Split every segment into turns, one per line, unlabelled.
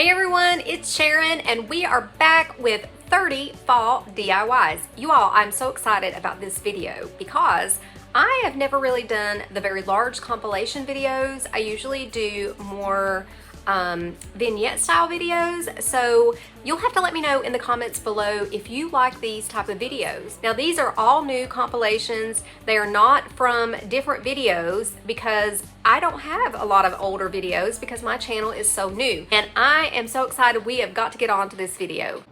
Hey everyone, it's Sharon and we are back with 30 fall DIYs. You all, I'm so excited about this video because I have never really done the very large compilation videos. I usually do more vignette style videos, so you'll have to let me know in the comments below if you like these type of videos. Now these are all new compilations. They are not from different videos because I don't have a lot of older videos because my channel is so new, and I am so excited we have got to get on to this video.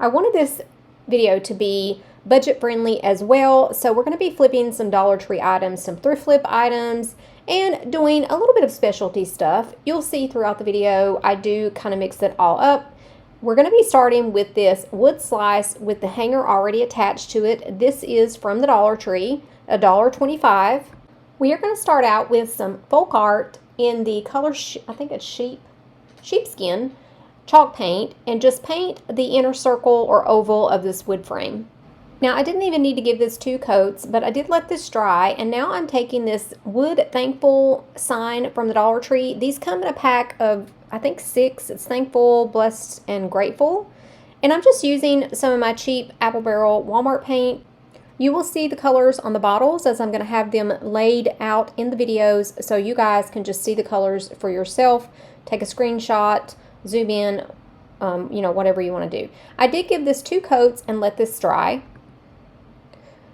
I wanted this video to be budget friendly as well, so we're going to be flipping some Dollar Tree items, some thrift flip items, and doing a little bit of specialty stuff. You'll see throughout the video I do kind of mix it all up. We're going to be starting with this wood slice with the hanger already attached to it. This is from the Dollar Tree, $1.25. We are going to start out with some folk art in the color, I think it's sheepskin chalk paint, and just paint the inner circle or oval of this wood frame. Now, I didn't even need to give this 2 coats, but I did let this dry, and now I'm taking this wood thankful sign from the Dollar Tree. These come in a pack of, I think, 6. It's thankful, blessed, and grateful. And I'm just using some of my cheap Apple Barrel Walmart paint. You will see the colors on the bottles as I'm going to have them laid out in the videos so you guys can just see the colors for yourself. Take a screenshot, zoom in, you know, whatever you want to do. I did give this 2 coats and let this dry.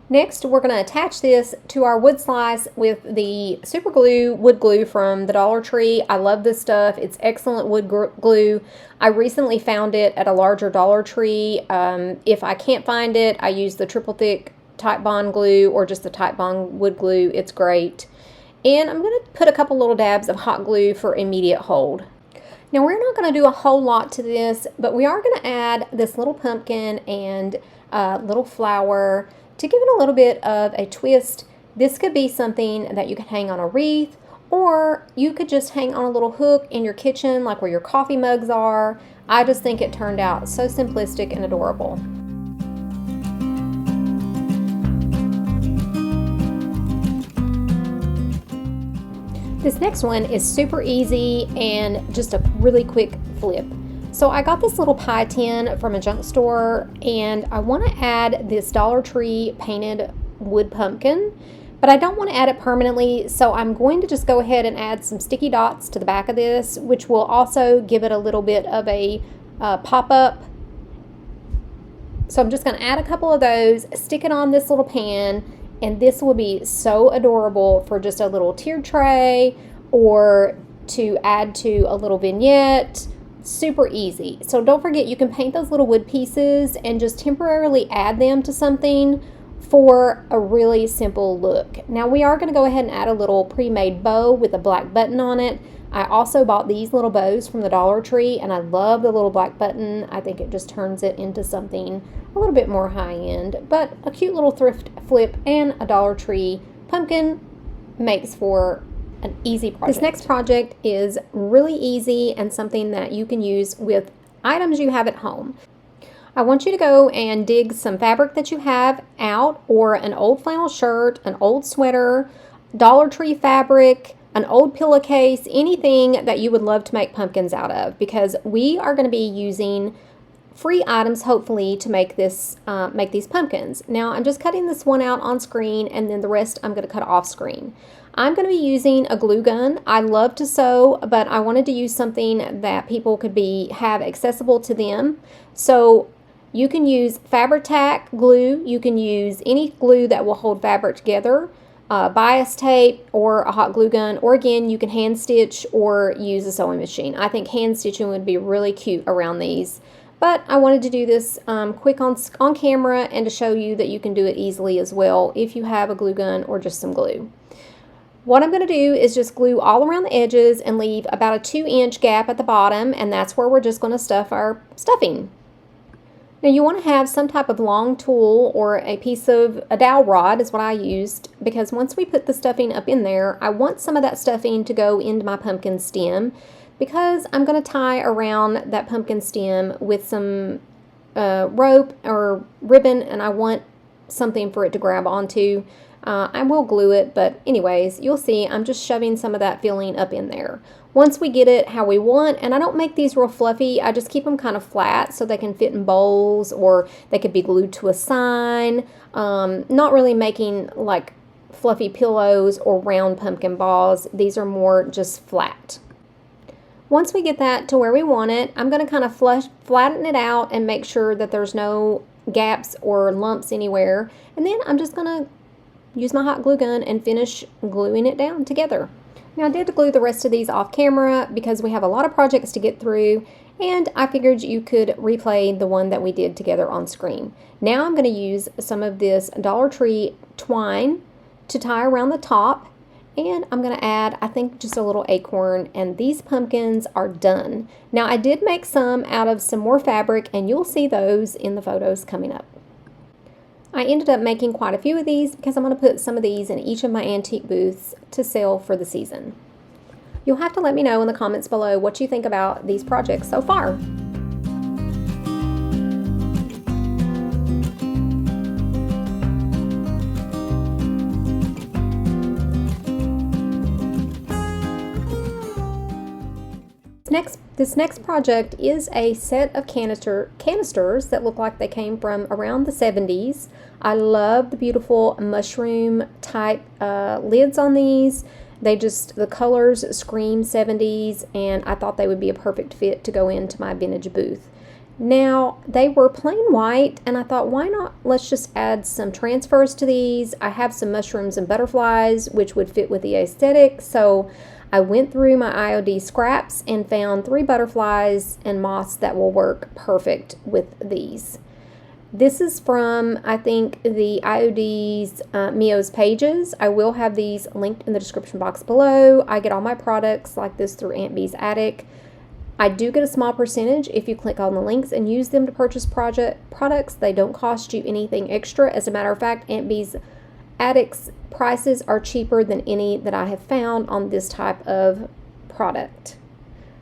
Next, we're going to attach this to our wood slice with the super glue, wood glue from the Dollar Tree. I love this stuff. It's excellent wood glue. I recently found it at a larger Dollar Tree. If I can't find it, I use the triple thick Type Bond glue or just the Type Bond wood glue. It's great. And I'm going to put a couple little dabs of hot glue for immediate hold. Now, we're not going to do a whole lot to this, but we are going to add this little pumpkin and little flower to give it a little bit of a twist. This could be something that you could hang on a wreath, or you could just hang on a little hook in your kitchen, like where your coffee mugs are. I just think it turned out so simplistic and adorable. This next one is super easy and just a really quick flip. So I got this little pie tin from a junk store, and I want to add this Dollar Tree painted wood pumpkin, but I don't want to add it permanently, so I'm going to just go ahead and add some sticky dots to the back of this, which will also give it a little bit of a pop-up. So I'm just going to add a couple of those, stick it on this little pan, and this will be so adorable for just a little tiered tray or to add to a little vignette. Super easy. So don't forget, you can paint those little wood pieces and just temporarily add them to something for a really simple look. Now we are going to go ahead and add a little pre-made bow with a black button on it. I also bought these little bows from the Dollar Tree, and I love the little black button. I think it just turns it into something a little bit more high-end, but a cute little thrift flip and a Dollar Tree pumpkin makes for an easy project. This next project is really easy and something that you can use with items you have at home. I want you to go and dig some fabric that you have out, or an old flannel shirt, an old sweater, Dollar Tree fabric, an old pillowcase, anything that you would love to make pumpkins out of, because we are going to be using free items hopefully to make this make these pumpkins. Now I'm just cutting this one out on screen, and then the rest I'm going to cut off screen. I'm going to be using a glue gun. I love to sew, but I wanted to use something that people could have accessible to them. So you can use Fabri-Tac glue. You can use any glue that will hold fabric together, bias tape, or a hot glue gun, or again, you can hand stitch or use a sewing machine. I think hand stitching would be really cute around these. But I wanted to do this quick on camera and to show you that you can do it easily as well if you have a glue gun or just some glue. What I'm going to do is just glue all around the edges and leave about a 2-inch gap at the bottom, and that's where we're just going to stuff our stuffing. Now you want to have some type of long tool or a piece of a dowel rod is what I used, because once we put the stuffing up in there, I want some of that stuffing to go into my pumpkin stem, because I'm going to tie around that pumpkin stem with some rope or ribbon, and I want something for it to grab onto. I will glue it, but anyways, you'll see I'm just shoving some of that filling up in there. Once we get it how we want, and I don't make these real fluffy, I just keep them kind of flat so they can fit in bowls, or they could be glued to a sign. Not really making like fluffy pillows or round pumpkin balls. These are more just flat. Once we get that to where we want it, I'm going to kind of flatten it out and make sure that there's no gaps or lumps anywhere. And then I'm just going to use my hot glue gun and finish gluing it down together. Now I did glue the rest of these off camera because we have a lot of projects to get through, and I figured you could replay the one that we did together on screen. Now I'm going to use some of this Dollar Tree twine to tie around the top, and I'm going to add, I think, just a little acorn, and these pumpkins are done. Now I did make some out of some more fabric, and you'll see those in the photos coming up. I ended up making quite a few of these because I'm going to put some of these in each of my antique booths to sell for the season. You'll have to let me know in the comments below what you think about these projects so far. This next project is a set of canisters that look like they came from around the 70s. I love the beautiful mushroom type lids on these. The colors scream 70s, and I thought they would be a perfect fit to go into my vintage booth. Now, they were plain white, and I thought, why not? Let's just add some transfers to these. I have some mushrooms and butterflies, which would fit with the aesthetic, so I went through my IOD scraps and found 3 butterflies and moths that will work perfect with these. This is from, I think, the IOD's Mio's pages. I will have these linked in the description box below. I get all my products like this through Aunt Bee's Attic. I do get a small percentage if you click on the links and use them to purchase products. They don't cost you anything extra. As a matter of fact, Aunt Bee's Attic's prices are cheaper than any that I have found on this type of product.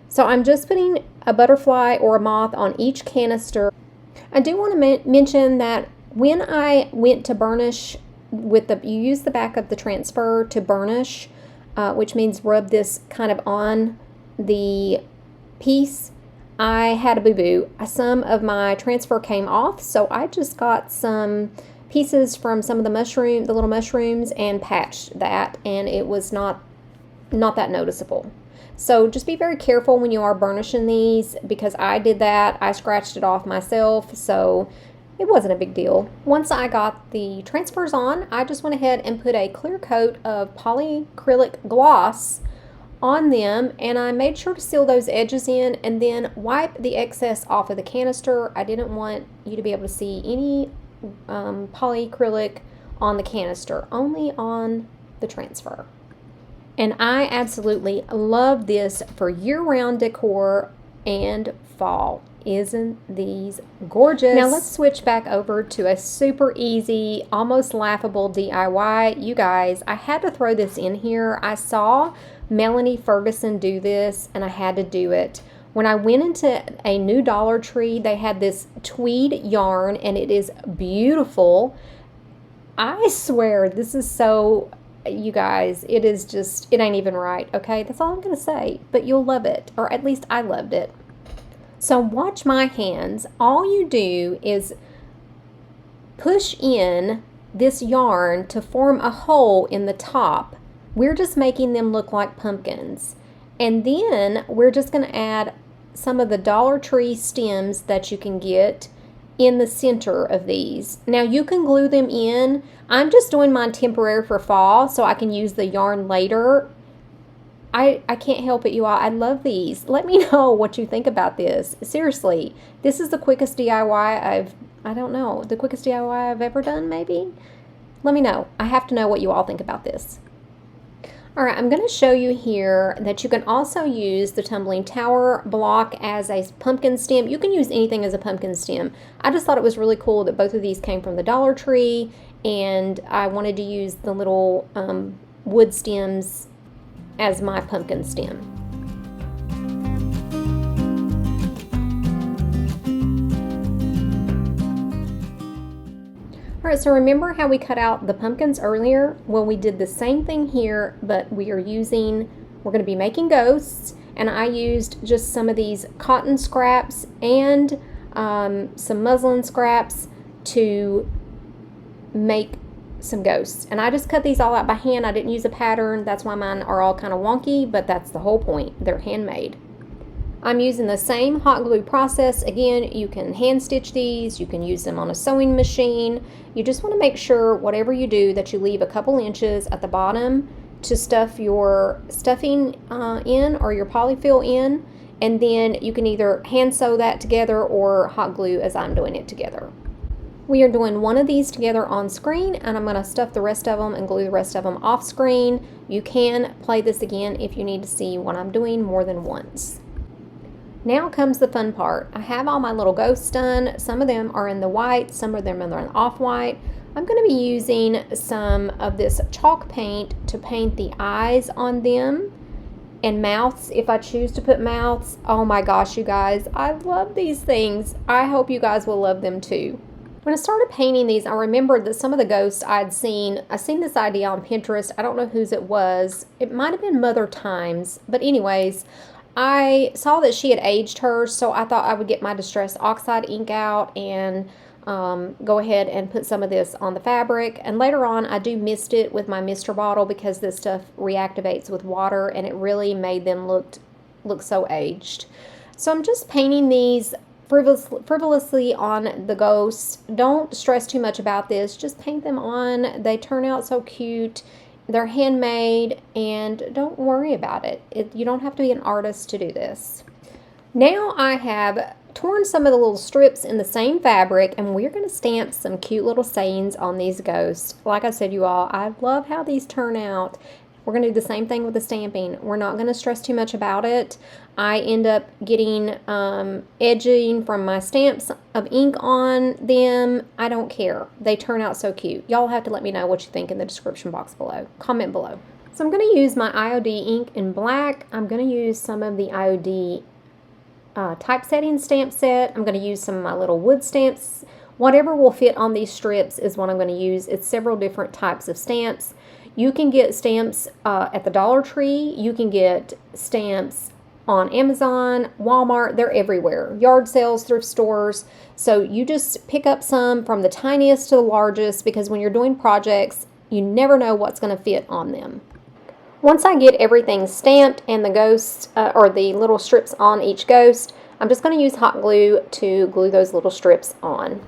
So I'm just putting a butterfly or a moth on each canister. I do want to mention that when I went to burnish you use the back of the transfer to burnish, which means rub this kind of on the piece. I had a boo-boo. Some of my transfer came off, so I just got some pieces from some of the little mushrooms, and patched that, and it was not that noticeable. So just be very careful when you are burnishing these, because I did that. I scratched it off myself, so it wasn't a big deal. Once I got the transfers on, I just went ahead and put a clear coat of polyacrylic gloss on them, and I made sure to seal those edges in and then wipe the excess off of the canister. I didn't want you to be able to see any polyacrylic on the canister, only on the transfer. And I absolutely love this for year-round decor and fall. Isn't these gorgeous? Now let's switch back over to a super easy, almost laughable DIY. You guys, I had to throw this in here. I saw Melanie Ferguson do this, and I had to do it. When I went into a new Dollar Tree, they had this tweed yarn, and it is beautiful. I swear, this is so, you guys, it is just, it ain't even right, okay? That's all I'm going to say, but you'll love it, or at least I loved it. So watch my hands. All you do is push in this yarn to form a hole in the top. We're just making them look like pumpkins. And then we're just going to add some of the Dollar Tree stems that you can get in the center of these. Now you can glue them in. I'm just doing mine temporary for fall so I can use the yarn later. I can't help it, you all. I love these. Let me know what you think about this. Seriously, this is the quickest DIY the quickest DIY I've ever done, maybe? Let me know. I have to know what you all think about this. Alright, I'm going to show you here that you can also use the tumbling tower block as a pumpkin stem. You can use anything as a pumpkin stem. I just thought it was really cool that both of these came from the Dollar Tree, and I wanted to use the little wood stems as my pumpkin stem. All right, so remember how we cut out the pumpkins earlier? Well, we did the same thing here, but we're going to be making ghosts, and I used just some of these cotton scraps and some muslin scraps to make some ghosts. And I just cut these all out by hand. I didn't use a pattern. That's why mine are all kind of wonky, but that's the whole point. They're handmade. I'm using the same hot glue process. Again, you can hand stitch these, you can use them on a sewing machine. You just want to make sure whatever you do that you leave a couple inches at the bottom to stuff your stuffing in or your polyfill in, and then you can either hand sew that together or hot glue as I'm doing it together. We are doing one of these together on screen, and I'm going to stuff the rest of them and glue the rest of them off screen. You can play this again if you need to see what I'm doing more than once. Now comes the fun part. I have all my little ghosts done. Some of them are in the white, some of them are in off-white. I'm going to be using some of this chalk paint to paint the eyes on them and mouths if I choose to put mouths. Oh my gosh, you guys, I love these things. I hope you guys will love them too. When I started painting these, I remembered that some of the ghosts I'd seen this idea on Pinterest. I don't know whose it was. It might have been Mother Times, but anyways, I saw that she had aged hers, so I thought I would get my Distress Oxide ink out and go ahead and put some of this on the fabric. And later on, I do mist it with my mister bottle because this stuff reactivates with water, and it really made them look so aged. So I'm just painting these frivolously on the ghosts. Don't stress too much about this. Just paint them on. They turn out so cute. They're handmade, and don't worry about it. You don't have to be an artist to do this. Now I have torn some of the little strips in the same fabric, and we're going to stamp some cute little sayings on these ghosts. Like I said, you all, I love how these turn out. We're going to do the same thing with the stamping. We're not going to stress too much about it. I end up getting edging from my stamps of ink on them. I don't care. They turn out so cute. Y'all have to let me know what you think in the description box below. Comment below. So I'm going to use my IOD ink in black. I'm going to use some of the IOD typesetting stamp set. I'm going to use some of my little wood stamps. Whatever will fit on these strips is what I'm going to use. It's several different types of stamps. You can get stamps at the Dollar Tree. You can get stamps on Amazon, Walmart. They're everywhere. Yard sales, thrift stores. So you just pick up some from the tiniest to the largest, because when you're doing projects, you never know what's going to fit on them. Once I get everything stamped and the ghosts, or the little strips on each ghost, I'm just going to use hot glue to glue those little strips on.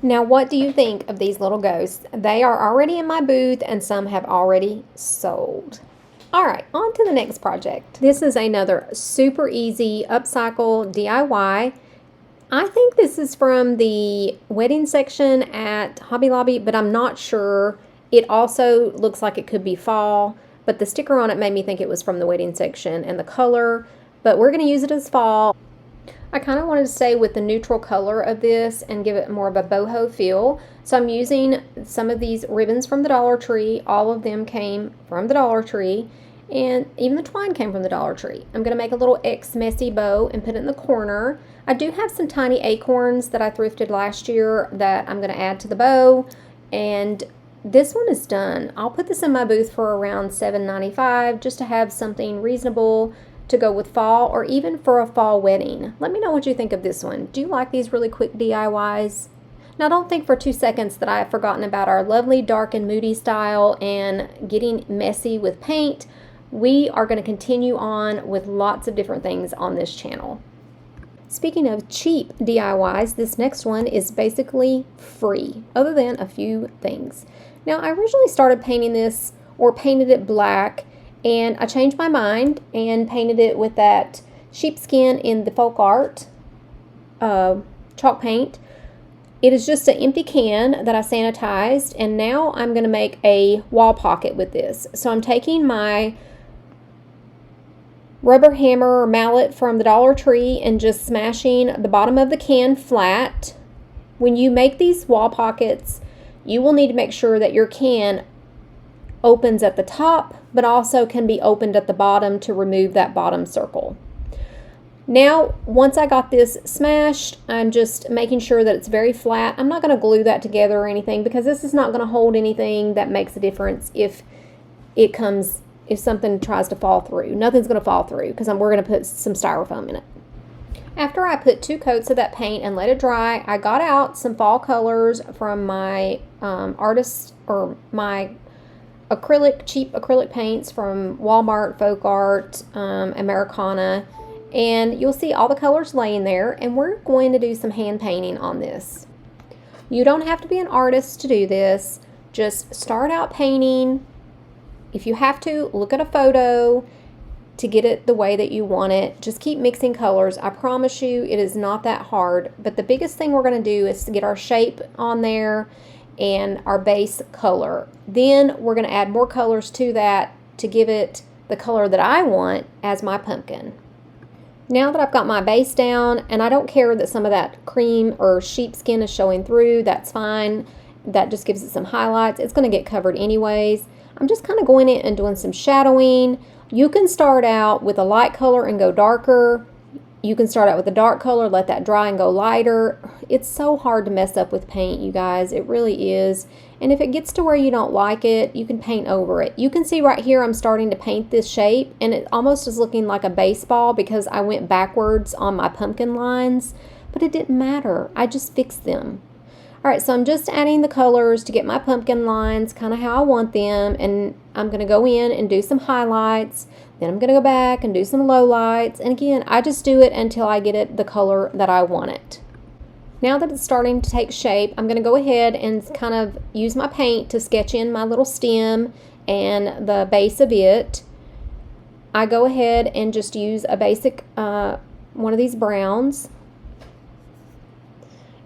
Now, what do you think of these little ghosts? They are already in my booth, and some have already sold. All right, on to the next project. This is another super easy upcycle DIY. I think this is from the wedding section at Hobby Lobby, but I'm not sure. It also looks like it could be fall, but the sticker on it made me think it was from the wedding section, and the color, but we're going to use it as fall. I kind of wanted to stay with the neutral color of this and give it more of a boho feel. So I'm using some of these ribbons from the Dollar Tree. All of them came from the Dollar Tree, and even the twine came from the Dollar Tree. I'm going to make a little X messy bow and put it in the corner. I do have some tiny acorns that I thrifted last year that I'm going to add to the bow, and this one is done. I'll put this in my booth for around $7.95 just to have something reasonable to go with fall, or even for a fall wedding. Let me know what you think of this one. Do you like these really quick DIYs? Now, don't think for 2 seconds that I have forgotten about our lovely dark and moody style and getting messy with paint. We are going to continue on with lots of different things on this channel. Speaking of cheap DIYs, this next one is basically free, other than a few things. Now, I originally started painting this or painted it black, and I changed my mind and painted it with that sheepskin in the folk art chalk paint. It is just an empty can that I sanitized, and now I'm going to make a wall pocket with this. So I'm taking my rubber hammer or mallet from the Dollar Tree and just smashing the bottom of the can flat. When you make these wall pockets, you will need to make sure that your can opens at the top, but also can be opened at the bottom to remove that bottom circle. Now, once I got this smashed, I'm just making sure that it's very flat. I'm not going to glue that together or anything, because this is not going to hold anything that makes a difference if something tries to fall through. Nothing's going to fall through, because we're going to put some styrofoam in it. After I put 2 coats of that paint and let it dry, I got out some fall colors from my my cheap acrylic paints from Walmart, Folk Art, Americana. And you'll see all the colors laying there, and we're going to do some hand painting on this. You don't have to be an artist to do this. Just start out painting. If you have to, look at a photo to get it the way that you want it. Just keep mixing colors. I promise you it is not that hard. But the biggest thing we're going to do is to get our shape on there and our base color. Then we're going to add more colors to that to give it the color that I want as my pumpkin. Now that I've got my base down, and I don't care that some of that cream or sheepskin is showing through, that's fine. That just gives it some highlights. It's going to get covered anyways. I'm just kind of going in and doing some shadowing. You can start out with a light color and go darker. You can start out with a dark color, let that dry and go lighter. It's so hard to mess up with paint, you guys. It really is. And if it gets to where you don't like it, you can paint over it. You can see right here I'm starting to paint this shape, and it almost is looking like a baseball because I went backwards on my pumpkin lines, but it didn't matter. I just fixed them. All right, so I'm just adding the colors to get my pumpkin lines kind of how I want them, and I'm going to go in and do some highlights. Then I'm going to go back and do some lowlights, and again, I just do it until I get it the color that I want it. Now that it's starting to take shape, I'm going to go ahead and kind of use my paint to sketch in my little stem and the base of it. I go ahead and just use a basic one of these browns.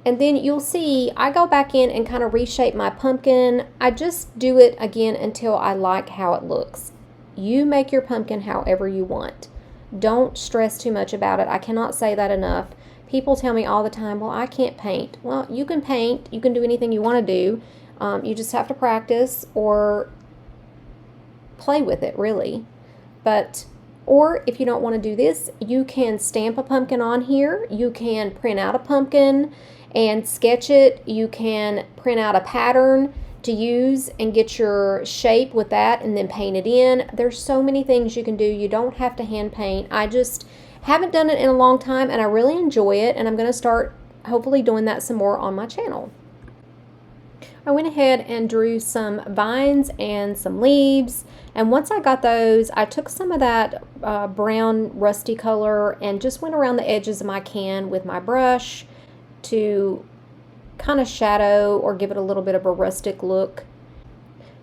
And then you'll see I go back in and kind of reshape my pumpkin. I just do it again until I like how it looks. You make your pumpkin however you want. Don't stress too much about it. I cannot say that enough. People tell me all the time, well, I can't paint. Well, you can paint. You can do anything you want to do. You just have to practice or play with it, really. Or if you don't want to do this, you can stamp a pumpkin on here. You can print out a pumpkin and sketch it. You can print out a pattern to use and get your shape with that and then paint it in. There's so many things you can do. You don't have to hand paint. I just haven't done it in a long time, and I really enjoy it, and I'm going to start hopefully doing that some more on my channel. I went ahead and drew some vines and some leaves, and once I got those, I took some of that brown rusty color and just went around the edges of my can with my brush to kind of shadow or give it a little bit of a rustic look.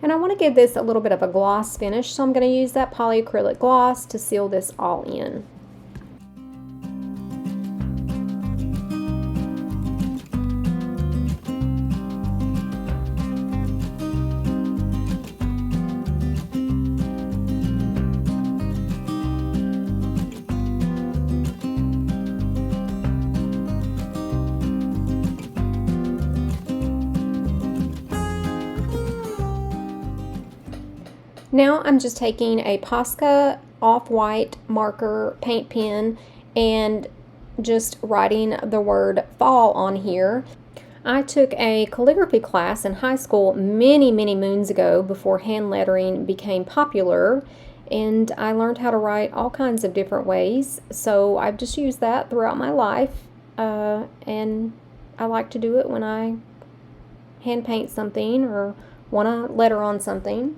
And I want to give this a little bit of a gloss finish, so I'm going to use that polyacrylic gloss to seal this all in. Now I'm just taking a Posca off-white marker paint pen and just writing the word fall on here. I took a calligraphy class in high school many moons ago before hand lettering became popular, and I learned how to write all kinds of different ways, so I've just used that throughout my life, and I like to do it when I hand paint something or want to letter on something.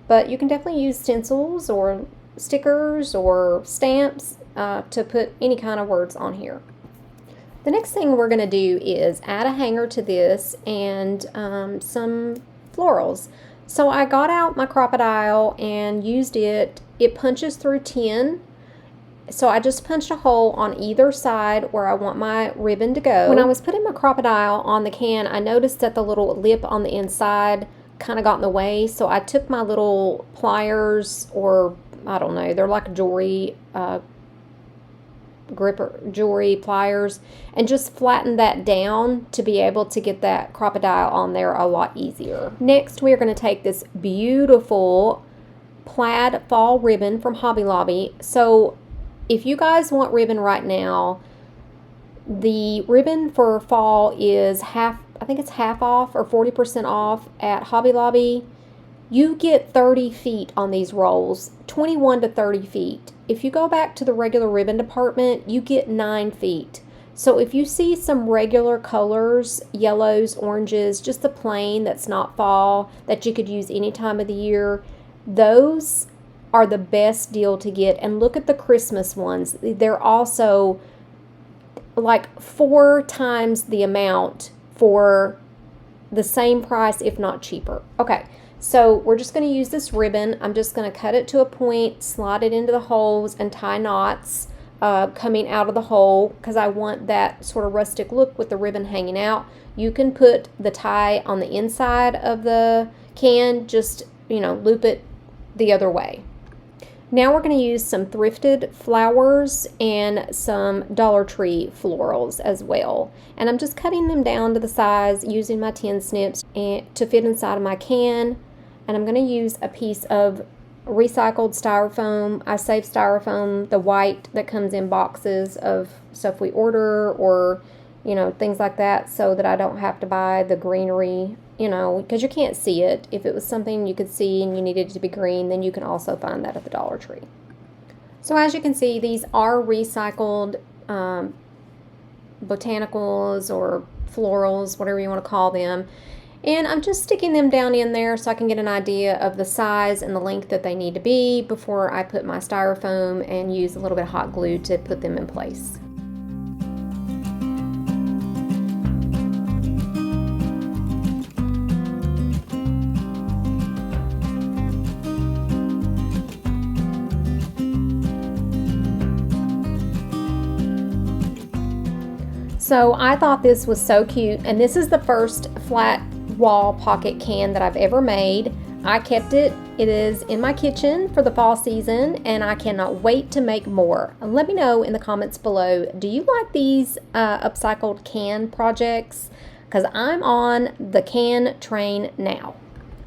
But you can definitely use stencils or stickers or stamps to put any kind of words on here. The next thing we're going to do is add a hanger to this and some florals. So I got out my Crocodile and used it. It punches through tin. So I just punched a hole on either side where I want my ribbon to go. When I was putting my Crocodile on the can, I noticed that the little lip on the inside kind of got in the way. So I took my little pliers, or I don't know, they're like jewelry jewelry pliers, and just flattened that down to be able to get that Crocodile on there a lot easier. Next, we're going to take this beautiful plaid fall ribbon from Hobby Lobby. So if you guys want ribbon right now, the ribbon for fall is half, I think it's half off or 40% off at Hobby Lobby. You get 30 feet on these rolls, 21 to 30 feet. If you go back to the regular ribbon department, you get 9 feet. So if you see some regular colors, yellows, oranges, just the plain that's not fall, that you could use any time of the year, those are the best deal to get. And look at the Christmas ones. They're also like 4 times the amount for the same price, if not cheaper. Okay, so we're just going to use this ribbon. I'm just going to cut it to a point, slide it into the holes, and tie knots coming out of the hole, because I want that sort of rustic look with the ribbon hanging out. You can put the tie on the inside of the can, just, you know, loop it the other way. Now we're going to use some thrifted flowers and some Dollar Tree florals as well. And I'm just cutting them down to the size using my tin snips to fit inside of my can. And I'm going to use a piece of recycled styrofoam. I save styrofoam, the white that comes in boxes of stuff we order, or, you know, things like that, so that I don't have to buy the greenery, you know, because you can't see it. If it was something you could see and you needed it to be green, then you can also find that at the Dollar Tree. So as you can see, these are recycled botanicals or florals, whatever you want to call them. And I'm just sticking them down in there so I can get an idea of the size and the length that they need to be before I put my styrofoam and use a little bit of hot glue to put them in place. So I thought this was so cute, and this is the first flat wall pocket can that I've ever made. I kept it. It is in my kitchen for the fall season, and I cannot wait to make more. And let me know in the comments below, do you like these upcycled can projects? Because I'm on the can train now.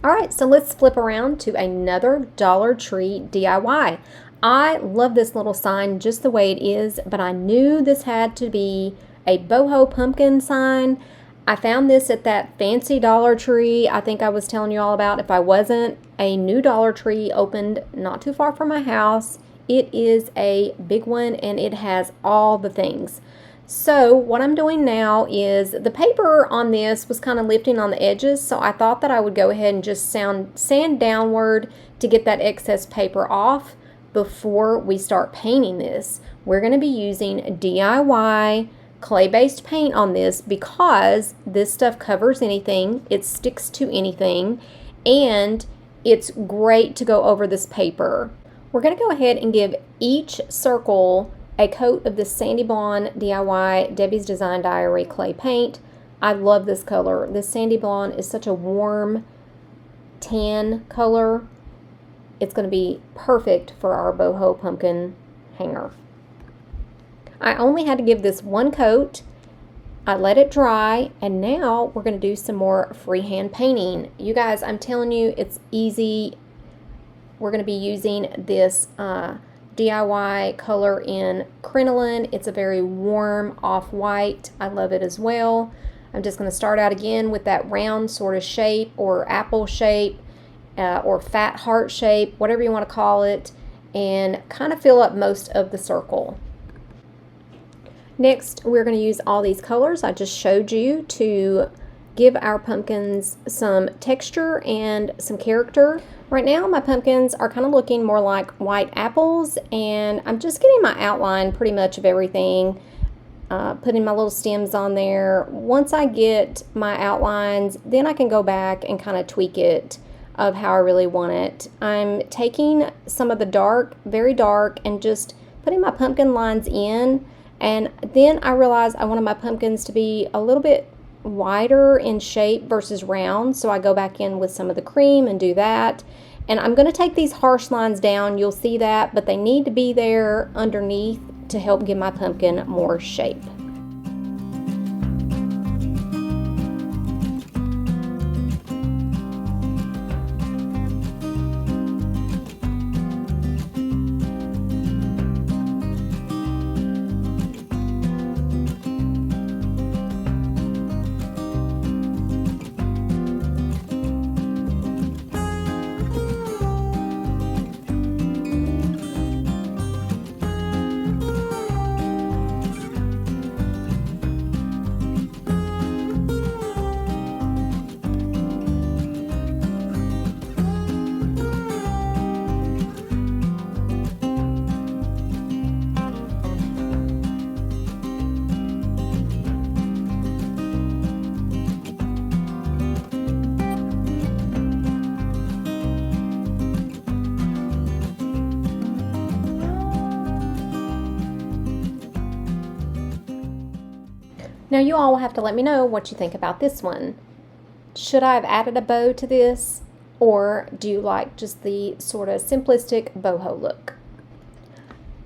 All right, so let's flip around to another Dollar Tree DIY. I love this little sign just the way it is, but I knew this had to be a boho pumpkin sign. I found this at that fancy Dollar Tree I think I was telling you all about. If I wasn't, a new Dollar Tree opened not too far from my house. It is a big one, and it has all the things. So what I'm doing now is, the paper on this was kind of lifting on the edges, so I thought that I would go ahead and just sand downward to get that excess paper off before we start painting this. We're going to be using DIY clay-based paint on this because this stuff covers anything, it sticks to anything, and it's great to go over this paper. We're going to go ahead and give each circle a coat of this Sandy Blonde DIY Debbie's Design Diary clay paint. I love this color. This Sandy Blonde is such a warm tan color. It's going to be perfect for our boho pumpkin hanger. I only had to give this one coat. I let it dry, and now we're going to do some more freehand painting. You guys, I'm telling you, it's easy. We're going to be using this DIY color in crinoline. It's a very warm off-white. I love it as well. I'm just going to start out again with that round sort of shape, or apple shape, or fat heart shape, whatever you want to call it, and kind of fill up most of the circle. Next, we're going to use all these colors I just showed you to give our pumpkins some texture and some character. Right now, my pumpkins are kind of looking more like white apples, and I'm just getting my outline pretty much of everything, putting my little stems on there. Once I get my outlines, then I can go back and kind of tweak it of how I really want it. I'm taking some of the dark, very dark, and just putting my pumpkin lines in, and then I realized I wanted my pumpkins to be a little bit wider in shape versus round, so I go back in with some of the cream and do that. And I'm going to take these harsh lines down, you'll see that, but they need to be there underneath to help give my pumpkin more shape. Now you all will have to let me know what you think about this one. Should I have added a bow to this, or do you like just the sort of simplistic boho look?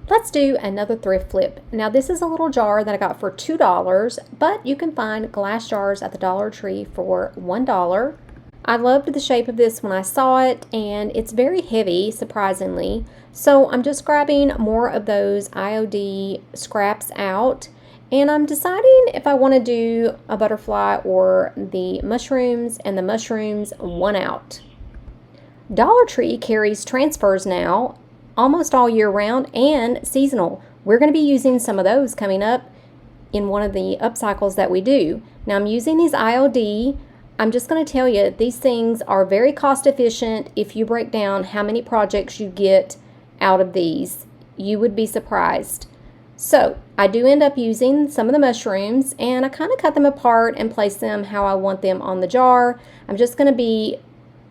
Let's do another thrift flip. Now this is a little jar that I got for $2, but you can find glass jars at the Dollar Tree for $1. I loved the shape of this when I saw it, and it's very heavy, surprisingly. So I'm just grabbing more of those IOD scraps out, and I'm deciding if I want to do a butterfly or the mushrooms, and the mushrooms won out. Dollar Tree carries transfers now, almost all year round and seasonal. We're going to be using some of those coming up in one of the upcycles that we do. Now I'm using these IOD. I'm just going to tell you, these things are very cost efficient. If you break down how many projects you get out of these, you would be surprised. So I do end up using some of the mushrooms, and I kind of cut them apart and place them how I want them on the jar. I'm just going to be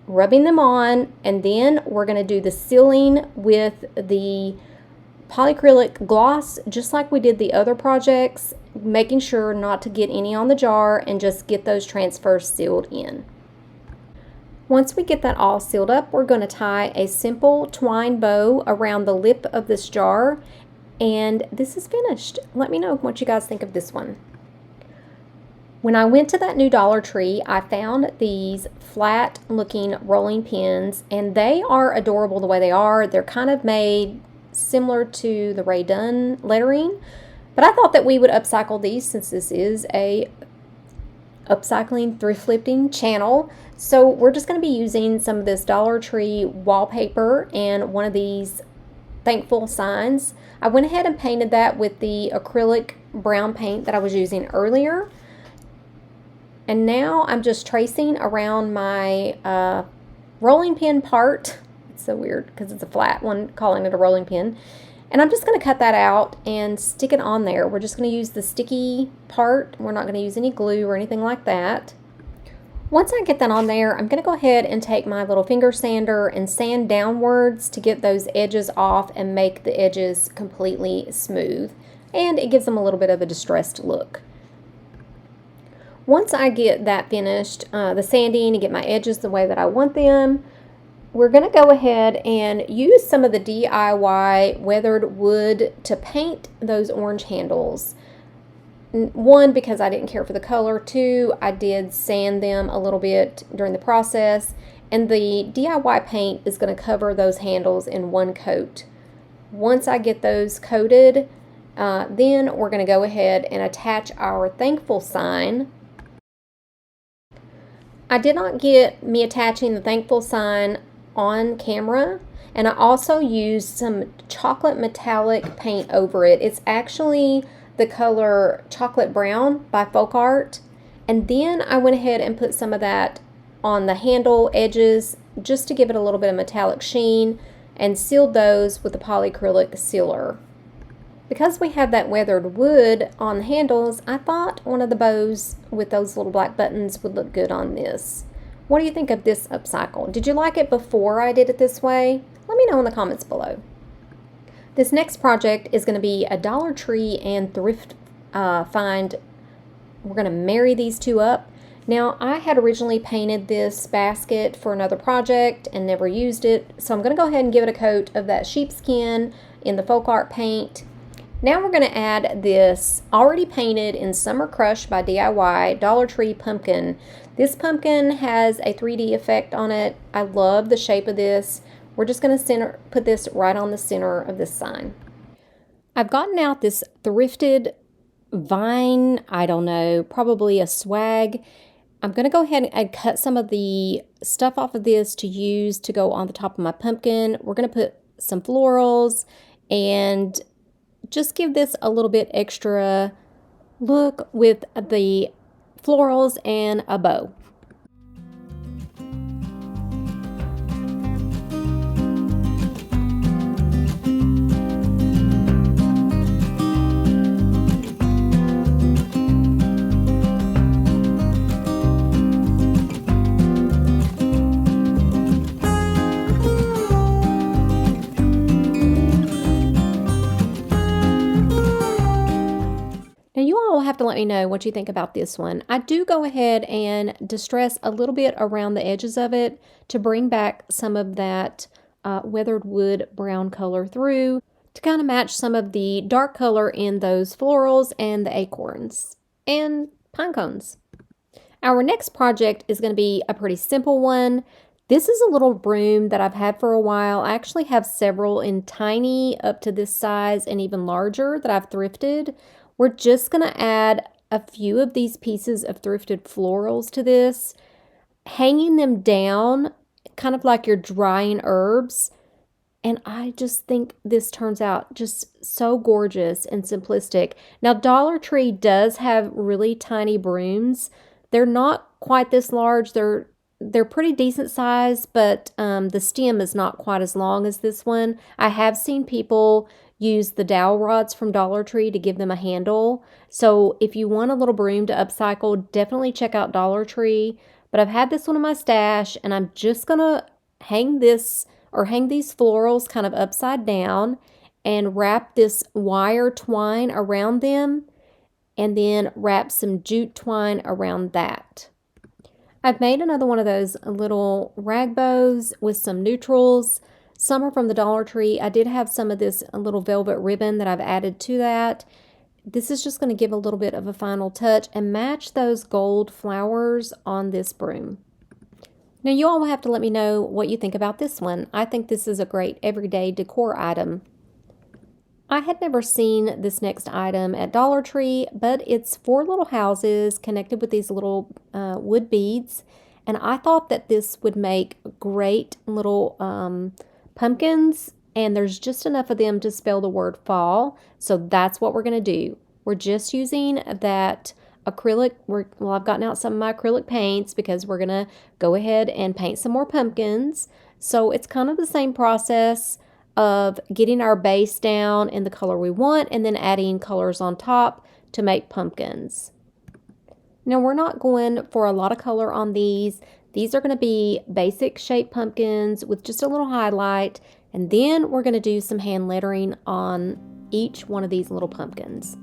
rubbing them on, and then we're going to do the sealing with the polyacrylic gloss just like we did the other projects, making sure not to get any on the jar and just get those transfers sealed in. Once we get that all sealed up, we're going to tie a simple twine bow around the lip of this jar, and this is finished. Let me know what you guys think of this one. When I went to that new Dollar Tree, I found these flat looking rolling pins, and they are adorable the way they are. They're kind of made similar to the Rae Dunn lettering, but I thought that we would upcycle these since this is a upcycling thrift flipping channel. So we're just going to be using some of this Dollar Tree wallpaper and one of these thankful signs. I went ahead and painted that with the acrylic brown paint that I was using earlier. And now I'm just tracing around my rolling pin part. It's so weird because it's a flat one, calling it a rolling pin. And I'm just going to cut that out and stick it on there. We're just going to use the sticky part. We're not going to use any glue or anything like that. Once I get that on there, I'm going to go ahead and take my little finger sander and sand downwards to get those edges off and make the edges completely smooth. And it gives them a little bit of a distressed look. Once I get that finished, the sanding, and get my edges the way that I want them, we're going to go ahead and use some of the DIY weathered wood to paint those orange handles. One, because I didn't care for the color. Two, I did sand them a little bit during the process. And the DIY paint is going to cover those handles in one coat. Once I get those coated, then we're going to go ahead and attach our thankful sign. I did not get me attaching the thankful sign on camera, and I also used some chocolate metallic paint over it. It's actually the color chocolate brown by Folk Art, and then I went ahead and put some of that on the handle edges just to give it a little bit of metallic sheen, and sealed those with the polyacrylic sealer. Because we have that weathered wood on the handles, I thought one of the bows with those little black buttons would look good on this. What do you think of this upcycle? Did you like it before I did it this way? Let me know in the comments below. This next project is going to be a Dollar Tree and thrift find. We're going to marry these two up. Now, I had originally painted this basket for another project and never used it, so I'm going to go ahead and give it a coat of that sheepskin in the folk art paint. Now we're going to add this already painted in Summer Crush by DIY Dollar Tree pumpkin. This pumpkin has a 3D effect on it. I love the shape of this. We're just going to put this right on the center of this sign. I've gotten out this thrifted vine, I don't know, probably a swag. I'm going to go ahead and cut some of the stuff off of this to use to go on the top of my pumpkin. We're going to put some florals and just give this a little bit extra look with the florals and a bow. Have to let me know what you think about this one. I do go ahead and distress a little bit around the edges of it to bring back some of that weathered wood brown color through to kind of match some of the dark color in those florals and the acorns and pine cones. Our next project is going to be a pretty simple one. This is a little broom that I've had for a while. I actually have several in tiny up to this size and even larger that I've thrifted. We're just going to add a few of these pieces of thrifted florals to this, hanging them down kind of like you're drying herbs. And I just think this turns out just so gorgeous and simplistic. Now, Dollar Tree does have really tiny brooms. They're not quite this large. They're pretty decent size, but the stem is not quite as long as this one. I have seen people use the dowel rods from Dollar Tree to give them a handle. So if you want a little broom to upcycle, definitely check out Dollar Tree. But I've had this one in my stash, and I'm just gonna hang these florals kind of upside down and wrap this wire twine around them, and then wrap some jute twine around that. I've made another one of those little rag bows with some neutrals. Some are from the Dollar Tree. I did have some of this little velvet ribbon that I've added to that. This is just going to give a little bit of a final touch and match those gold flowers on this broom. Now, you all will have to let me know what you think about this one. I think this is a great everyday decor item. I had never seen this next item at Dollar Tree, but it's 4 little houses connected with these little wood beads. And I thought that this would make great little pumpkins, and there's just enough of them to spell the word fall. So that's what we're going to do. We're just using that acrylic. I've gotten out some of my acrylic paints because we're going to go ahead and paint some more pumpkins. So it's kind of the same process of getting our base down in the color we want and then adding colors on top to make pumpkins. Now, we're not going for a lot of color on these. These are going to be basic shape pumpkins with just a little highlight, and then we're going to do some hand lettering on each one of these little pumpkins.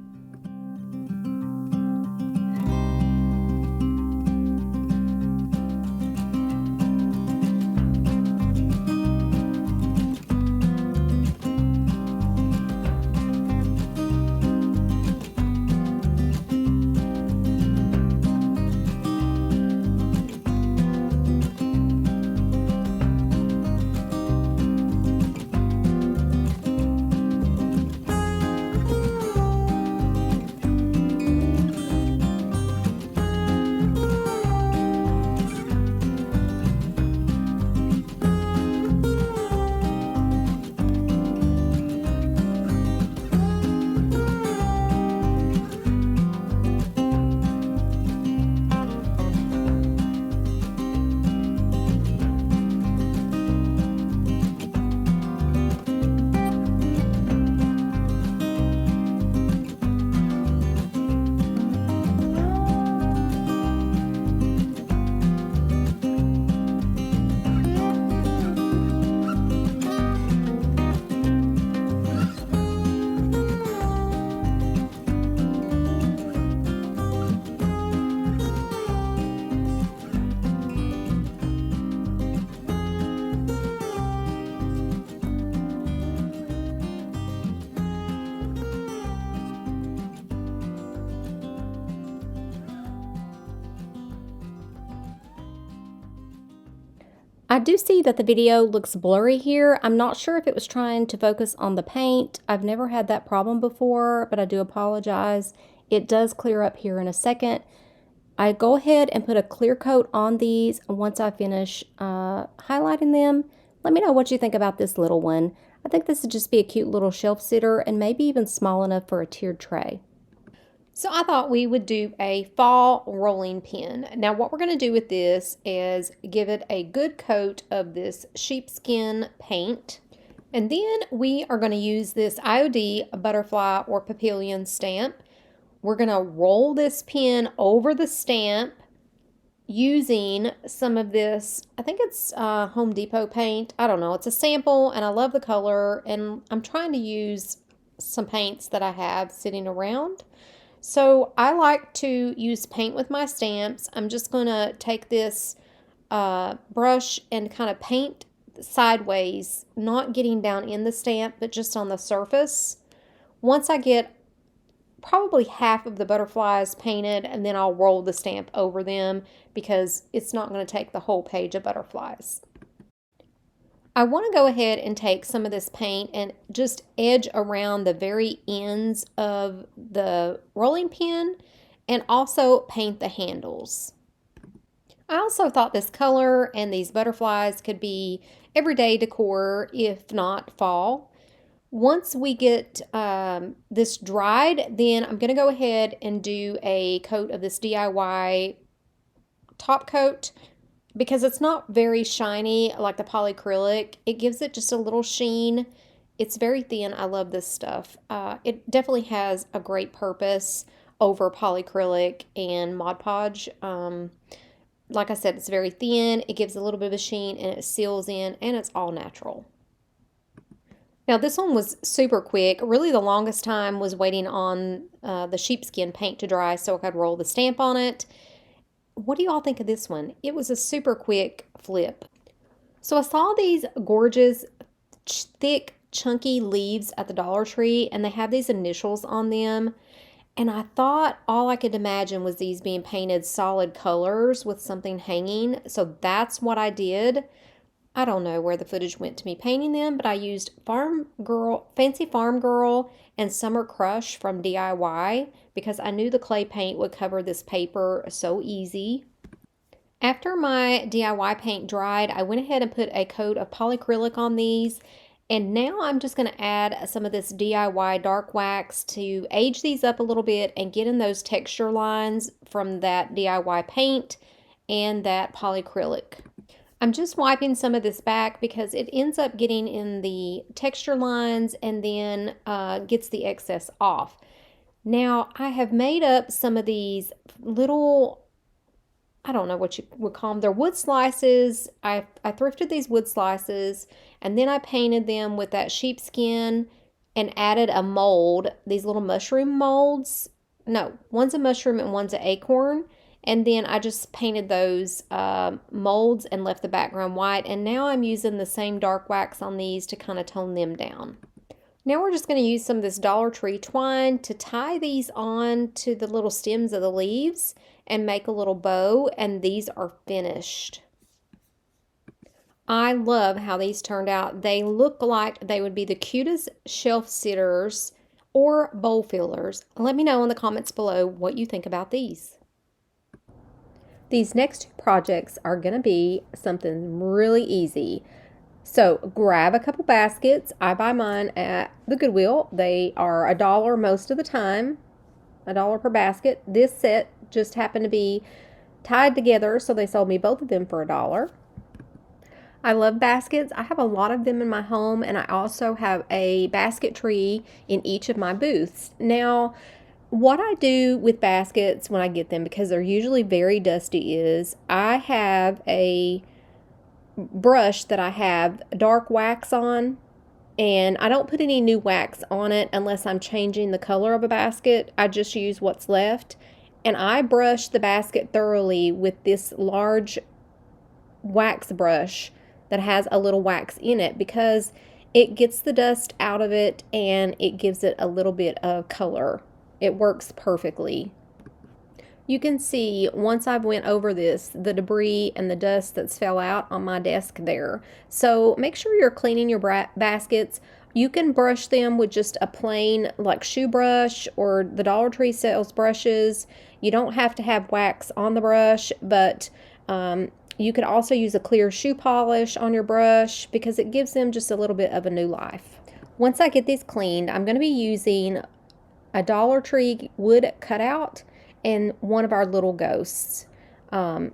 I do see that the video looks blurry here. I'm not sure if it was trying to focus on the paint. I've never had that problem before, but I do apologize. It does clear up here in a second. I go ahead and put a clear coat on these once I finish highlighting them. Let me know what you think about this little one. I think this would just be a cute little shelf sitter and maybe even small enough for a tiered tray. So I thought we would do a fall rolling pin. Now what we're going to do with this is give it a good coat of this sheepskin paint. And then we are going to use this IOD butterfly or papillion stamp. We're going to roll this pin over the stamp using some of this, I think it's Home Depot paint. I don't know. It's a sample and I love the color, and I'm trying to use some paints that I have sitting around. So I like to use paint with my stamps. I'm just going to take this brush and kind of paint sideways, not getting down in the stamp, but just on the surface. Once I get probably half of the butterflies painted, and then I'll roll the stamp over them because it's not going to take the whole page of butterflies. I want to go ahead and take some of this paint and just edge around the very ends of the rolling pin and also paint the handles. I also thought this color and these butterflies could be everyday decor, if not fall. Once we get this dried, then I'm going to go ahead and do a coat of this DIY top coat. Because it's not very shiny like the polyacrylic, it gives it just a little sheen. It's very thin. I love this stuff. It definitely has a great purpose over polyacrylic and Mod Podge. Like I said, it's very thin. It gives a little bit of a sheen and it seals in, and it's all natural. Now this one was super quick. Really the longest time was waiting on the sheepskin paint to dry so I could roll the stamp on it. What do you all think of this one? It was a super quick flip. So I saw these gorgeous, thick, chunky leaves at the Dollar Tree, and they have these initials on them. And I thought all I could imagine was these being painted solid colors with something hanging. So that's what I did. I don't know where the footage went to me painting them, but I used Fancy Farm Girl and Summer Crush from DIY because I knew the clay paint would cover this paper so easy. After my DIY paint dried, I went ahead and put a coat of polyacrylic on these, and now I'm just going to add some of this DIY dark wax to age these up a little bit and get in those texture lines from that DIY paint and that polyacrylic. I'm just wiping some of this back because it ends up getting in the texture lines and then gets the excess off. Now, I have made up some of these little, I don't know what you would call them. They're wood slices. I thrifted these wood slices, and then I painted them with that sheepskin and added a mold, these little mushroom molds. No, one's a mushroom and one's an acorn. And then I just painted those molds and left the background white. And now I'm using the same dark wax on these to kind of tone them down. Now we're just going to use some of this Dollar Tree twine to tie these on to the little stems of the leaves and make a little bow. And these are finished. I love how these turned out. They look like they would be the cutest shelf sitters or bowl fillers. Let me know in the comments below what you think about these. These next two projects are going to be something really easy. So grab a couple baskets. I buy mine at the Goodwill. They are $1 most of the time, $1 per basket. This set just happened to be tied together, so they sold me both of them for $1. I love baskets. I have a lot of them in my home, and I also have a basket tree in each of my booths. Now, what I do with baskets when I get them, because they're usually very dusty, is I have a brush that I have dark wax on, and I don't put any new wax on it unless I'm changing the color of a basket. I just use what's left, and I brush the basket thoroughly with this large wax brush that has a little wax in it because it gets the dust out of it and it gives it a little bit of color. It works perfectly. You can see once I've went over this, the debris and the dust that's fell out on my desk there. So make sure you're cleaning your baskets. You can brush them with just a plain like shoe brush, or the Dollar Tree sells brushes. You don't have to have wax on the brush, but you could also use a clear shoe polish on your brush because it gives them just a little bit of a new life. Once I get these cleaned, I'm going to be using a Dollar Tree wood cutout and one of our little ghosts. On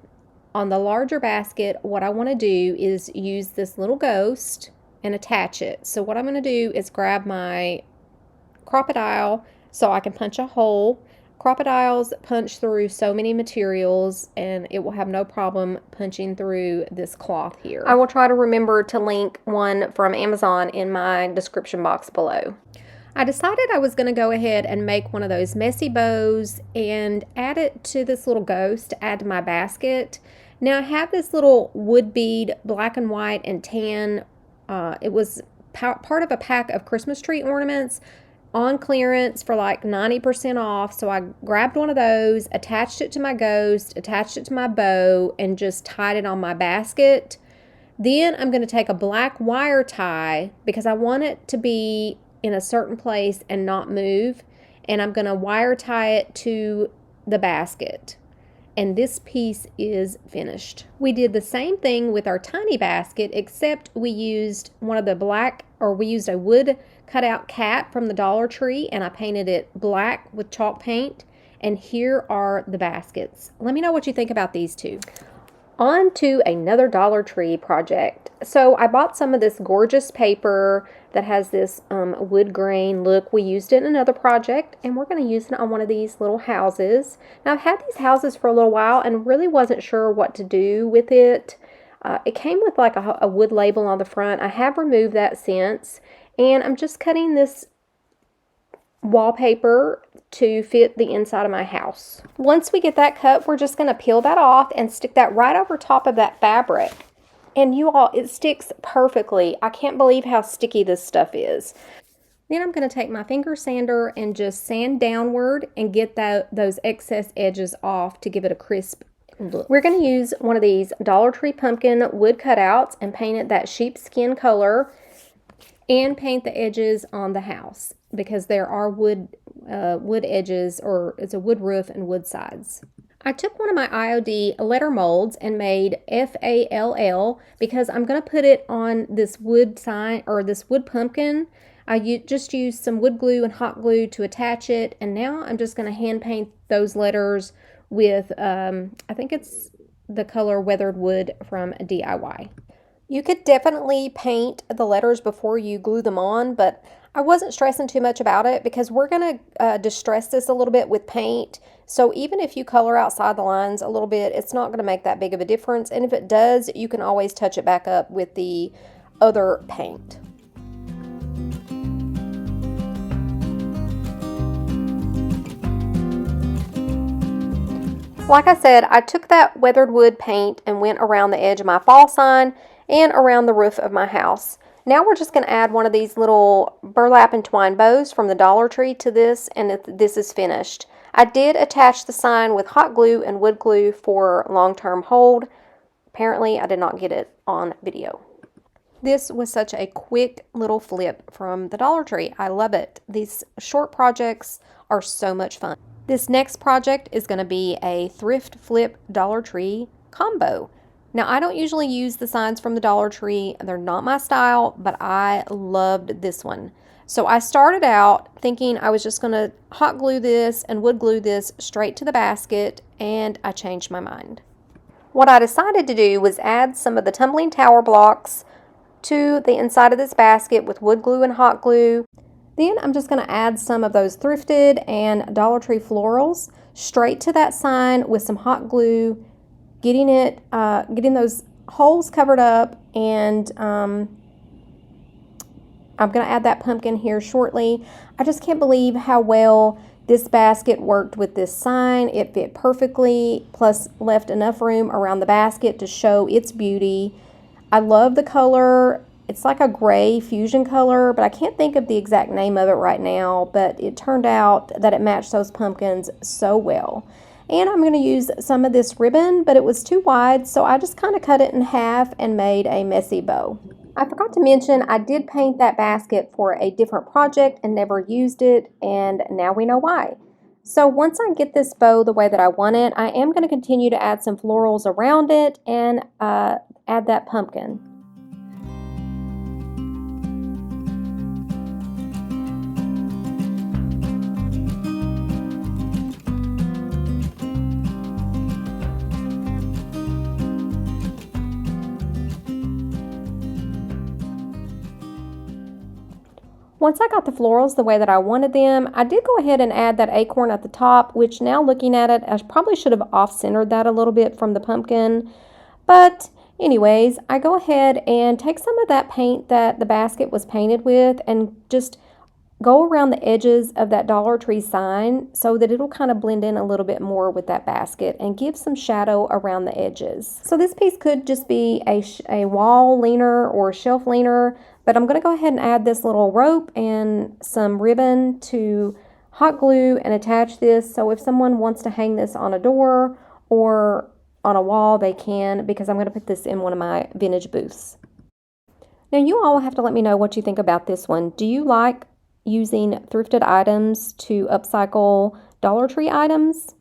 the larger basket, what I want to do is use this little ghost and attach it. So what I'm going to do is grab my crocodile so I can punch a hole. Crocodiles punch through so many materials, and it will have no problem punching through this cloth here. I will try to remember to link one from Amazon in my description box below. I decided I was going to go ahead and make one of those messy bows and add it to this little ghost, add to my basket. Now I have this little wood bead, black and white and tan. It was part of a pack of Christmas tree ornaments on clearance for like 90% off. So I grabbed one of those, attached it to my ghost, attached it to my bow, and just tied it on my basket. Then I'm going to take a black wire tie because I want it to be in a certain place and not move. And I'm going to wire tie it to the basket. And this piece is finished. We did the same thing with our tiny basket, except we used we used a wood cutout cat from the Dollar Tree, and I painted it black with chalk paint. And here are the baskets. Let me know what you think about these two. On to another Dollar Tree project. So I bought some of this gorgeous paper that has this wood grain look. We used it in another project, and we're going to use it on one of these little houses. Now I've had these houses for a little while and really wasn't sure what to do with it. It came with like a wood label on the front. I have removed that since, and I'm just cutting this wallpaper to fit the inside of my house. Once we get that cut, we're just going to peel that off and stick that right over top of that fabric. And you all, it sticks perfectly. I can't believe how sticky this stuff is. Then I'm going to take my finger sander and just sand downward and get those excess edges off to give it a crisp look. We're going to use one of these Dollar Tree pumpkin wood cutouts and paint it that sheepskin color and paint the edges on the house because there are wood edges, or it's a wood roof and wood sides. I took one of my IOD letter molds and made FALL because I'm going to put it on this wood sign, or this wood pumpkin. I just used some wood glue and hot glue to attach it, and now I'm just going to hand paint those letters with, I think it's the color Weathered Wood from DIY. You could definitely paint the letters before you glue them on, but I wasn't stressing too much about it because we're going to distress this a little bit with paint. So even if you color outside the lines a little bit, it's not going to make that big of a difference. And if it does, you can always touch it back up with the other paint. Like I said, I took that weathered wood paint and went around the edge of my fall sign and around the roof of my house. Now we're just going to add one of these little burlap and twine bows from the Dollar Tree to this, and this is finished. I did attach the sign with hot glue and wood glue for long-term hold. Apparently, I did not get it on video. This was such a quick little flip from the Dollar Tree. I love it. These short projects are so much fun. This next project is going to be a thrift flip Dollar Tree combo. Now, I don't usually use the signs from the Dollar Tree. They're not my style, but I loved this one. So I started out thinking I was just going to hot glue this and wood glue this straight to the basket, and I changed my mind. What I decided to do was add some of the tumbling tower blocks to the inside of this basket with wood glue and hot glue. Then I'm just going to add some of those thrifted and Dollar Tree florals straight to that sign with some hot glue, getting those holes covered up, and I'm going to add that pumpkin here shortly. I just can't believe how well this basket worked with this sign. It fit perfectly, plus left enough room around the basket to show its beauty. I love the color. It's like a gray fusion color, but I can't think of the exact name of it right now, but it turned out that it matched those pumpkins so well. And I'm going to use some of this ribbon, but it was too wide, so I just kind of cut it in half and made a messy bow. I forgot to mention I did paint that basket for a different project and never used it, and now we know why. So once I get this bow the way that I want it, I am going to continue to add some florals around it and add that pumpkin. Once I got the florals the way that I wanted them, I did go ahead and add that acorn at the top, which now looking at it, I probably should have off-centered that a little bit from the pumpkin. But anyways, I go ahead and take some of that paint that the basket was painted with and just go around the edges of that Dollar Tree sign so that it'll kind of blend in a little bit more with that basket and give some shadow around the edges. So this piece could just be a wall leaner or shelf leaner, but I'm going to go ahead and add this little rope and some ribbon to hot glue and attach this, so if someone wants to hang this on a door or on a wall, they can, because I'm going to put this in one of my vintage booths. Now you all have to let me know what you think about this one. Do you like using thrifted items to upcycle Dollar Tree items?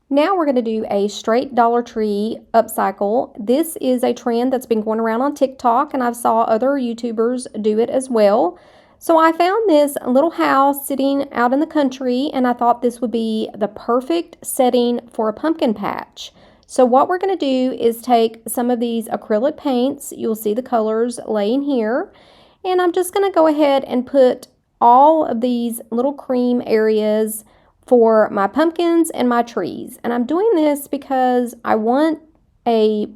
Now we're going to do a straight Dollar Tree upcycle. This is a trend that's been going around on TikTok, and I've saw other YouTubers do it as well. So I found this little house sitting out in the country, and I thought this would be the perfect setting for a pumpkin patch. So what we're going to do is take some of these acrylic paints. You'll see the colors laying here. And I'm just going to go ahead and put all of these little cream areas for my pumpkins and my trees. And I'm doing this because I want a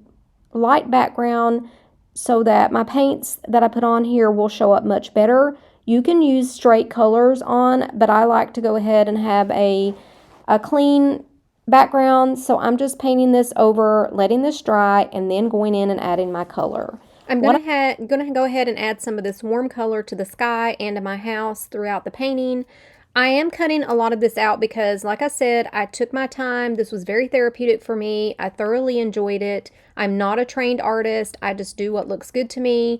light background so that my paints that I put on here will show up much better. You can use straight colors on, but I like to go ahead and have a clean background. So I'm just painting this over, letting this dry, and then going in and adding my color. I'm going to go ahead and add some of this warm color to the sky and to my house throughout the painting. I am cutting a lot of this out because, like I said, I took my time. This was very therapeutic for me. I thoroughly enjoyed it. I'm not a trained artist. I just do what looks good to me.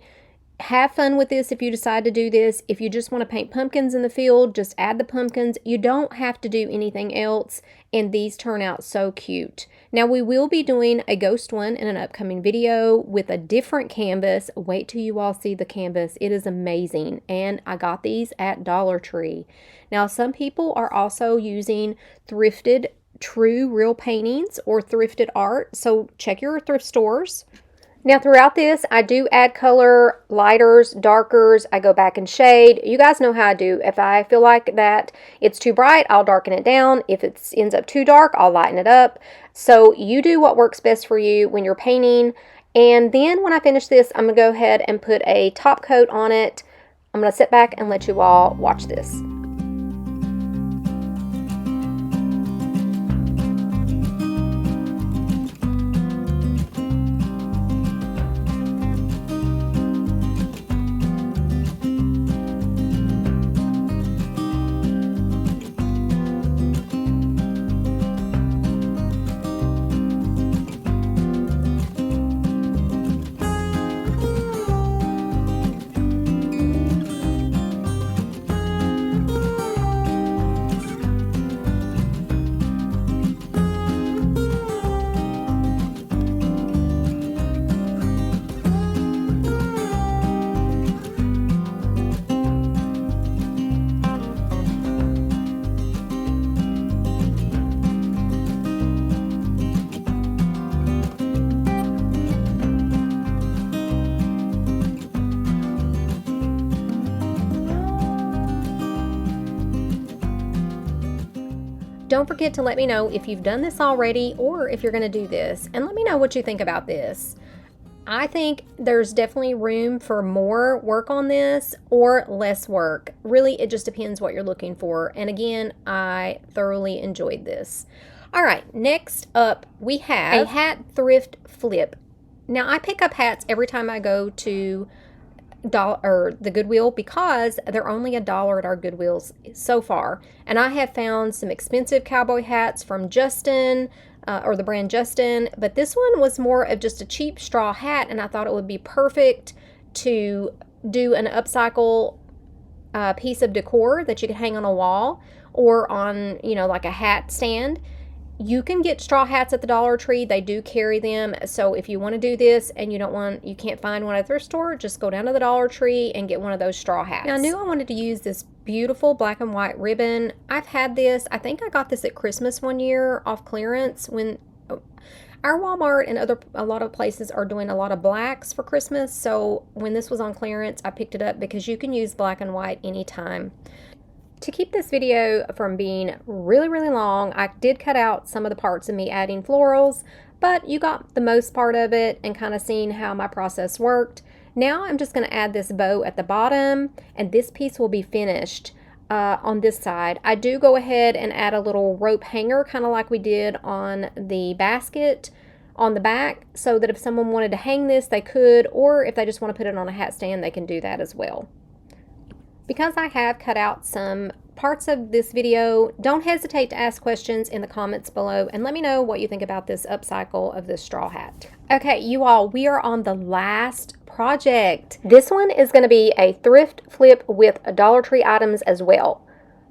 Have fun with this if you decide to do this. If you just want to paint pumpkins in the field, just add the pumpkins. You don't have to do anything else, and these turn out so cute. Now we will be doing a ghost one in an upcoming video with a different canvas. Wait till you all see the canvas. It is amazing, and I got these at Dollar Tree. Now some people are also using thrifted true real paintings or thrifted art, so check your thrift stores. Now throughout this, I do add color, lighters, darkers. I go back and shade. You guys know how I do. If I feel like that it's too bright, I'll darken it down. If it ends up too dark, I'll lighten it up. So you do what works best for you when you're painting. And then when I finish this, I'm going to go ahead and put a top coat on it. I'm going to sit back and let you all watch this. Don't forget to let me know if you've done this already or if you're going to do this, and let me know what you think about this. I think there's definitely room for more work on this or less work. Really, it just depends what you're looking for. And again, I thoroughly enjoyed this. All right, next up we have a hat thrift flip. Now I pick up hats every time I go to the Goodwill because they're only $1 at our Goodwills so far. And I have found some expensive cowboy hats from Justin, or the brand Justin, but this one was more of just a cheap straw hat, and I thought it would be perfect to do an upcycle piece of decor that you could hang on a wall or on, you know, like a hat stand. You can get straw hats at the Dollar Tree. They do carry them. So if you want to do this and you can't find one at a thrift store, just go down to the Dollar Tree and get one of those straw hats. Now, I knew I wanted to use this beautiful black and white ribbon. I've had this. I think I got this at Christmas one year off clearance when our Walmart and a lot of places are doing a lot of blacks for Christmas. So when this was on clearance, I picked it up because you can use black and white anytime. To keep this video from being really, really long, I did cut out some of the parts of me adding florals, but you got the most part of it and kind of seeing how my process worked. Now I'm just going to add this bow at the bottom, and this piece will be finished on this side. I do go ahead and add a little rope hanger, kind of like we did on the basket on the back, so that if someone wanted to hang this, they could, or if they just want to put it on a hat stand, they can do that as well. Because I have cut out some parts of this video, don't hesitate to ask questions in the comments below and let me know what you think about this upcycle of this straw hat. Okay, you all, we are on the last project. This one is going to be a thrift flip with Dollar Tree items as well.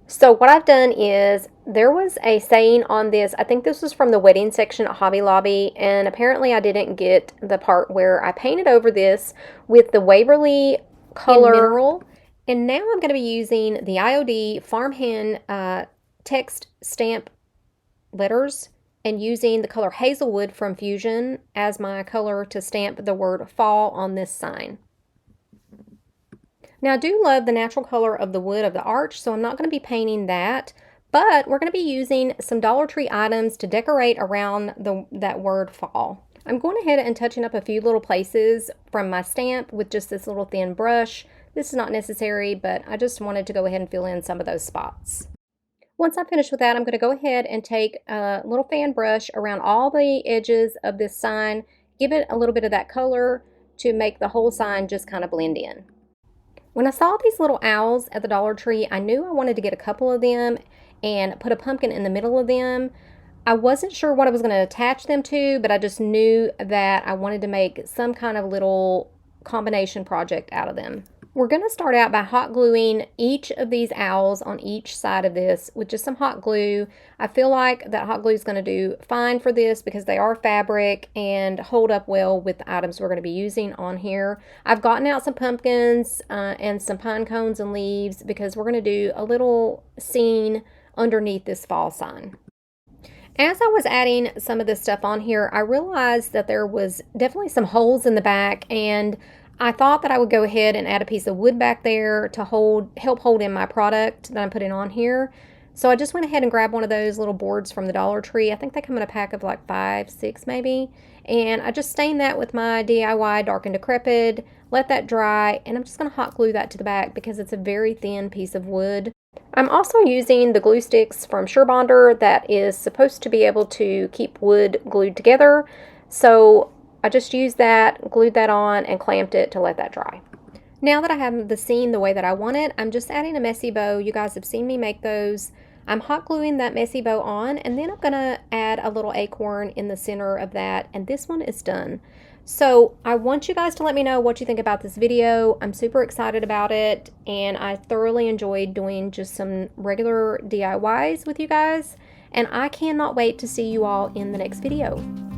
So what I've done is, there was a saying on this, I think this was from the wedding section at Hobby Lobby, and apparently I didn't get the part where I painted over this with the Waverly color mineral. And now I'm going to be using the IOD farmhand text stamp letters and using the color Hazelwood from Fusion as my color to stamp the word fall on this sign. Now I do love the natural color of the wood of the arch, so I'm not going to be painting that, but we're going to be using some Dollar Tree items to decorate around that word fall. I'm going ahead and touching up a few little places from my stamp with just this little thin brush. This is not necessary, but I just wanted to go ahead and fill in some of those spots. Once I'm finished with that, I'm going to go ahead and take a little fan brush around all the edges of this sign, give it a little bit of that color to make the whole sign just kind of blend in. When I saw these little owls at the Dollar Tree, I knew I wanted to get a couple of them and put a pumpkin in the middle of them. I wasn't sure what I was going to attach them to, but I just knew that I wanted to make some kind of little combination project out of them. We're going to start out by hot gluing each of these owls on each side of this with just some hot glue. I feel like that hot glue is going to do fine for this because they are fabric and hold up well with the items we're going to be using on here. I've gotten out some pumpkins and some pine cones and leaves because we're going to do a little scene underneath this fall sign. As I was adding some of this stuff on here, I realized that there was definitely some holes in the back, and I thought that I would go ahead and add a piece of wood back there to help hold in my product that I'm putting on here. So I just went ahead and grabbed one of those little boards from the Dollar Tree. I think they come in a pack of like 5, 6 maybe. And I just stained that with my DIY Dark and Decrepit, let that dry, and I'm just going to hot glue that to the back because it's a very thin piece of wood. I'm also using the glue sticks from SureBonder that is supposed to be able to keep wood glued together. So I just used that, glued that on, and clamped it to let that dry. Now that I have the scene the way that I want it, I'm just adding a messy bow. You guys have seen me make those. I'm hot gluing that messy bow on, and then I'm going to add a little acorn in the center of that, and this one is done. So I want you guys to let me know what you think about this video. I'm super excited about it, and I thoroughly enjoyed doing just some regular DIYs with you guys, and I cannot wait to see you all in the next video.